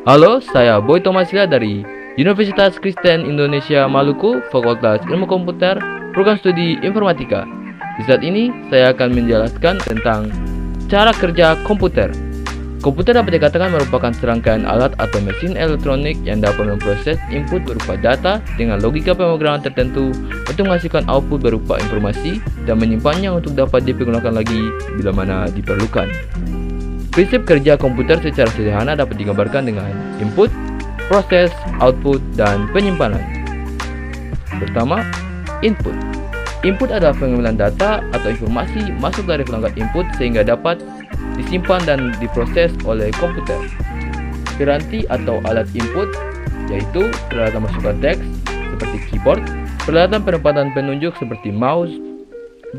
Halo, saya Boy Thomasila dari Universitas Kristen Indonesia Maluku, Fakultas Ilmu Komputer, Program Studi Informatika. Di saat ini, saya akan menjelaskan tentang cara kerja komputer. Komputer dapat dikatakan merupakan serangkaian alat atau mesin elektronik yang dapat memproses input berupa data dengan logika pemrograman tertentu untuk menghasilkan output berupa informasi dan menyimpannya untuk dapat dipergunakan lagi bila mana diperlukan. Prinsip kerja komputer secara sederhana dapat digambarkan dengan input, proses, output, dan penyimpanan. Pertama, input. Input adalah pengambilan data atau informasi masuk dari perangkat input sehingga dapat disimpan dan diproses oleh komputer. Piranti atau alat input yaitu peralatan masukan teks seperti keyboard, peralatan penempatan penunjuk seperti mouse,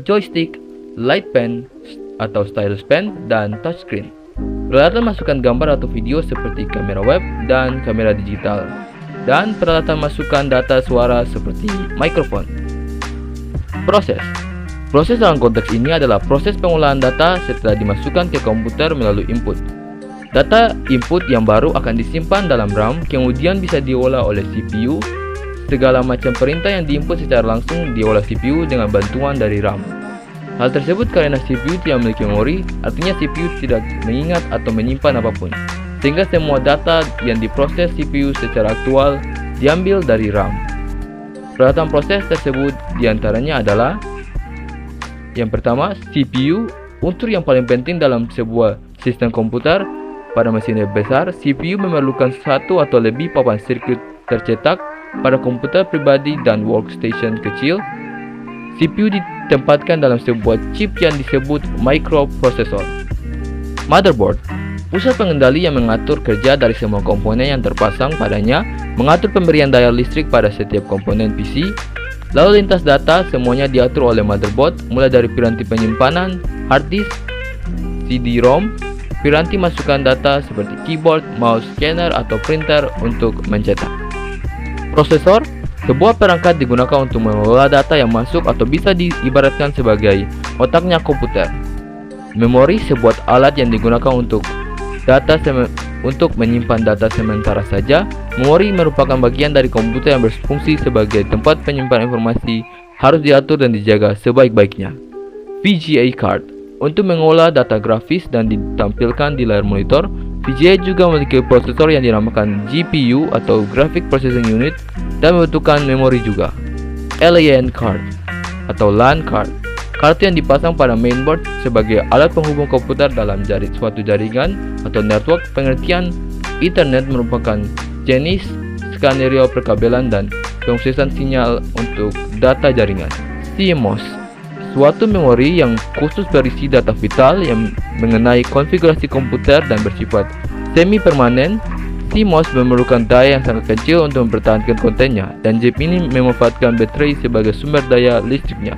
joystick, light pen atau stylus pen, dan touchscreen. Peralatan masukan gambar atau video seperti kamera web dan kamera digital, dan peralatan masukan data suara seperti mikrofon. Proses dalam konteks ini adalah proses pengolahan data setelah dimasukkan ke komputer melalui input. Data input yang baru akan disimpan dalam RAM, kemudian bisa diolah oleh CPU. Segala macam perintah yang diinput secara langsung diolah CPU dengan bantuan dari RAM. Hal tersebut karena CPU tidak memiliki memori, artinya CPU tidak mengingat atau menyimpan apapun, sehingga semua data yang diproses CPU secara aktual diambil dari RAM. Peralatan proses tersebut diantaranya adalah: yang pertama, CPU, unsur yang paling penting dalam sebuah sistem komputer. Pada mesin besar, CPU memerlukan satu atau lebih papan sirkuit tercetak. Pada komputer pribadi dan workstation kecil, CPU ditempatkan dalam sebuah chip yang disebut microprocessor. Motherboard, pusat pengendali yang mengatur kerja dari semua komponen yang terpasang padanya, mengatur pemberian daya listrik pada setiap komponen PC. Lalu lintas data semuanya diatur oleh motherboard, mulai dari piranti penyimpanan, hard disk, CD-ROM, piranti masukan data seperti keyboard, mouse, scanner, atau printer untuk mencetak. Prosesor, sebuah perangkat digunakan untuk mengelola data yang masuk atau bisa diibaratkan sebagai otaknya komputer. Memori, sebuah alat yang digunakan untuk menyimpan data sementara saja. Memori merupakan bagian dari komputer yang berfungsi sebagai tempat penyimpanan informasi, harus diatur dan dijaga sebaik-baiknya. VGA card, untuk mengolah data grafis dan ditampilkan di layar monitor. VGA juga memiliki prosesor yang dinamakan GPU atau Graphic Processing Unit dan membutuhkan memori juga. LAN card atau LAN card, kartu yang dipasang pada mainboard sebagai alat penghubung komputer dalam suatu jaringan atau network. Pengertian Ethernet merupakan jenis skenario perkabelan dan pengaksesan sinyal untuk data jaringan. CMOS, suatu memori yang khusus berisi data vital yang mengenai konfigurasi komputer dan bersifat semi-permanen. CMOS memerlukan daya yang sangat kecil untuk mempertahankan kontennya, dan chip ini memanfaatkan baterai sebagai sumber daya listriknya.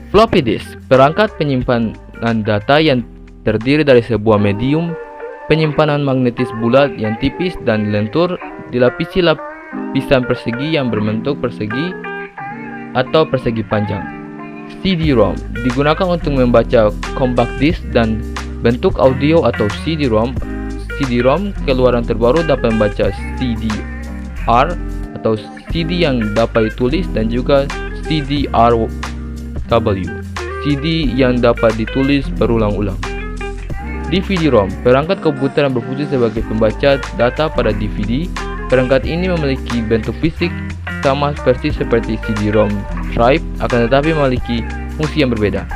Floppy disk, perangkat penyimpanan data yang terdiri dari sebuah medium penyimpanan magnetis bulat yang tipis dan lentur, dilapisi lapisan persegi yang berbentuk persegi atau persegi panjang. CD-ROM digunakan untuk membaca compact disc dan bentuk audio atau CD-ROM. CD-ROM keluaran terbaru dapat membaca CD-R atau CD yang dapat ditulis, dan juga CD-RW, CD yang dapat ditulis berulang-ulang. DVD-ROM, perangkat komputer yang berfungsi sebagai pembaca data pada DVD. Perangkat ini memiliki bentuk fisik sama persis seperti CD-ROM drive, akan tetapi memiliki fungsi yang berbeda.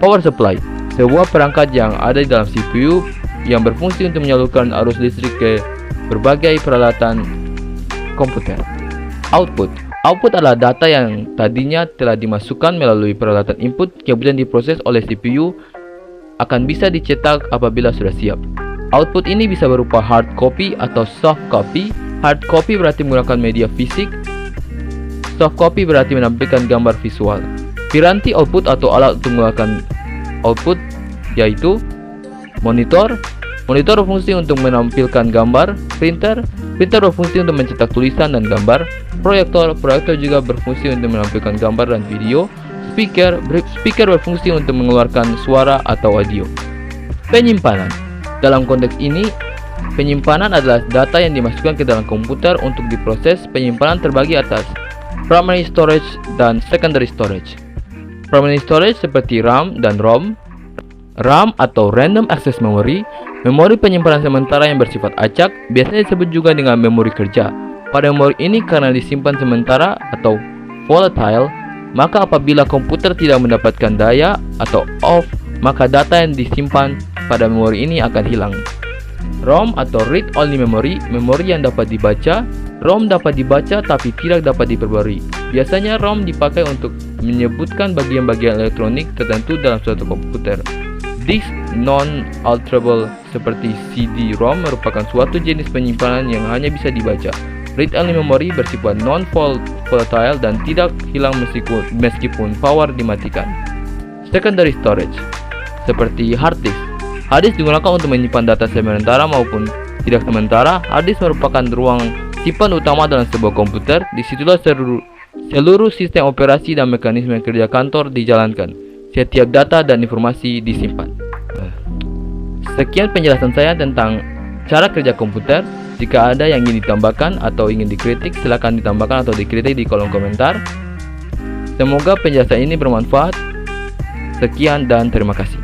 Power supply, sebuah perangkat yang ada di dalam CPU yang berfungsi untuk menyalurkan arus listrik ke berbagai peralatan komputer. Output adalah data yang tadinya telah dimasukkan melalui peralatan input, kemudian diproses oleh CPU, akan bisa dicetak apabila sudah siap. Output ini bisa berupa hard copy atau soft copy. Hard copy berarti menggunakan media fisik, soft copy berarti menampilkan gambar visual. Piranti output atau alat untuk mengeluarkan output yaitu monitor. Monitor berfungsi untuk menampilkan gambar. Printer berfungsi untuk mencetak tulisan dan gambar. Proyektor juga berfungsi untuk menampilkan gambar dan video. Speaker berfungsi untuk mengeluarkan suara atau audio. Penyimpanan, dalam konteks ini Penyimpanan adalah data yang dimasukkan ke dalam komputer untuk diproses. Penyimpanan terbagi atas primary storage dan secondary storage. Primary storage seperti RAM dan ROM. RAM atau Random Access Memory, memori penyimpanan sementara yang bersifat acak, biasanya disebut juga dengan memori kerja. Pada memori ini karena disimpan sementara atau volatile, maka apabila komputer tidak mendapatkan daya atau off, maka data yang disimpan pada memori ini akan hilang. ROM atau Read Only Memory, memori yang dapat dibaca. ROM dapat dibaca tapi tidak dapat diperbarui. Biasanya ROM dipakai untuk menyebutkan bagian-bagian elektronik tertentu dalam suatu komputer. Disk non-alterable seperti CD-ROM merupakan suatu jenis penyimpanan yang hanya bisa dibaca. Read-only memory bersifat non-volatile dan tidak hilang meskipun power dimatikan. Secondary storage seperti hard disk. Hard disk digunakan untuk menyimpan data sementara maupun tidak sementara. Hard disk merupakan ruang simpan utama dalam sebuah komputer. Disitulah seluruh sistem operasi dan mekanisme kerja kantor dijalankan. Setiap data dan informasi disimpan. Sekian penjelasan saya tentang cara kerja komputer. Jika ada yang ingin ditambahkan atau ingin dikritik, silakan ditambahkan atau dikritik di kolom komentar. Semoga penjelasan ini bermanfaat. Sekian dan terima kasih.